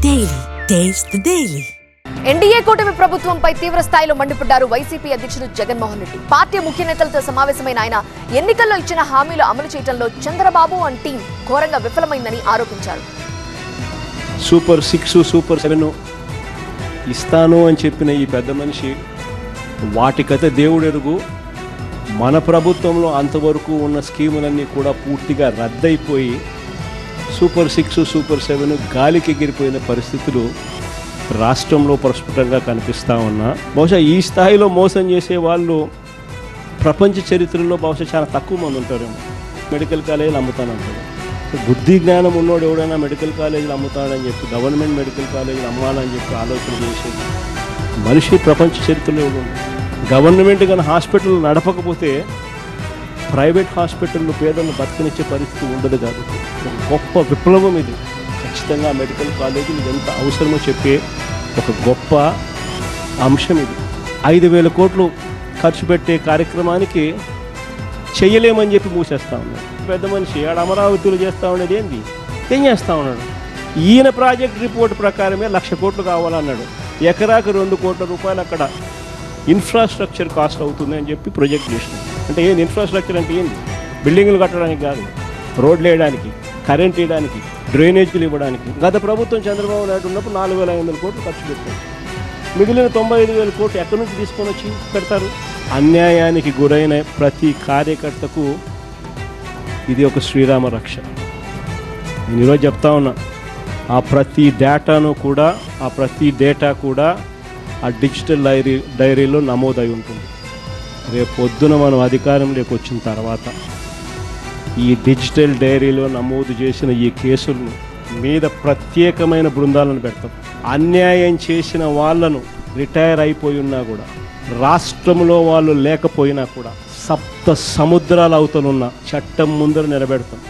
Daily taste the daily. NDA కూటమి ప్రభుత్వంపై తీవ్ర స్థాయిలో మండిపడ్డారు వైసీపీ అధ్యక్షుడు జగన్మోహన్ రెడ్డి. పార్టీ ముఖ్య నేతలతో సమావేశమైన ఆయన ఎన్నికల్లో ఇచ్చిన హామీలు అమలు చేయడంలో చంద్రబాబు అండ్ టీం ఘోరంగా విఫలమైందని ఆరోపించారు. సూపర్ 6, సూపర్ 7 ఇస్తాను అని చెప్పిన ఈ పెద్ద మనిషి వాటికైతే దేవుడెరుగు. మన ప్రభుత్వంలో అంతవరకు ఉన్న స్కీములన్నీ కూడా పూర్తిగా రద్దయిపోయి సూపర్ 6, సూపర్ 7 గాలికి ఎగిరిపోయిన పరిస్థితులు రాష్ట్రంలో ప్రస్ఫుటంగా కనిపిస్తూ ఉన్నా. బహుశా ఈ స్థాయిలో మోసం చేసే వాళ్ళు ప్రపంచ చరిత్రలో బహుశా చాలా తక్కువ మంది ఉంటారేమో. మెడికల్ కాలేజీలు అమ్ముతానంటారు. బుద్ధి జ్ఞానం ఉన్నోడు ఎవడైనా మెడికల్ కాలేజీలు అమ్ముతాడని చెప్పి గవర్నమెంట్ మెడికల్ కాలేజీలు అమ్మాలని చెప్పి ఆలోచన చేసేది మనిషి ప్రపంచ చరిత్రలో ఎవడు. గవర్నమెంట్ కానీ హాస్పిటల్ నడపకపోతే ప్రైవేట్ హాస్పిటల్లో పేదలను బతకనిచ్చే పరిస్థితి ఉండదు కాదు. ఒక గొప్ప విప్లవం ఇది. ఖచ్చితంగా మెడికల్ కాలేజీలు ఎంత అవసరమో చెప్పే ఒక గొప్ప అంశం ఇది. 5,000 కోట్లు ఖర్చు పెట్టే కార్యక్రమానికి చెయ్యలేమని చెప్పి మూసేస్తూ ఉన్నాడు పెద్ద మనిషి. ఆడ అమరావతిలో చేస్తూ ఉండేది ఏంది? ఏం చేస్తూ ఉన్నాడు? ఈయన ప్రాజెక్ట్ రిపోర్ట్ ప్రకారమే 1,00,000 కోట్లు కావాలన్నాడు. ఎకరాకు 2 కోట్ల రూపాయలు అక్కడ ఇన్ఫ్రాస్ట్రక్చర్ కాస్ట్ అవుతుంది అని చెప్పి ప్రొజెక్ట్ చేసినాడు. అంటే ఏంది ఇన్ఫ్రాస్ట్రక్చర్ అంటే ఏంది? బిల్డింగ్లు కట్టడానికి కాదు, రోడ్లు వేయడానికి, కరెంట్ వేయడానికి, డ్రైనేజీలు ఇవ్వడానికి. గత ప్రభుత్వం చంద్రబాబు నాయుడు ఉన్నప్పుడు 4,500 కోట్లు ఖర్చు పెట్టారు. మిగిలిన 95,000 కోట్లు ఎక్కడి నుంచి తీసుకొని వచ్చి పెడతారు? అన్యాయానికి గురైన ప్రతి కార్యకర్తకు ఇది ఒక శ్రీరామ రక్ష. నేను ఈరోజు చెప్తా ఉన్నా, ఆ ప్రతి డేటా కూడా ఆ డిజిటల్ డైరీలో నమోదై ఉంటుంది. రేపు పొద్దున మనం అధికారంలోకి వచ్చిన తర్వాత ఈ డిజిటల్ డైరీలో నమోదు చేసిన ఈ కేసులను మీద ప్రత్యేకమైన బృందాలను పెడతాం. అన్యాయం చేసిన వాళ్ళను రిటైర్ అయిపోయి ఉన్నా కూడా, రాష్ట్రంలో వాళ్ళు లేకపోయినా కూడా, 7 సముద్రాల అవతలున్న చట్టం ముందర నిలబెడతాం.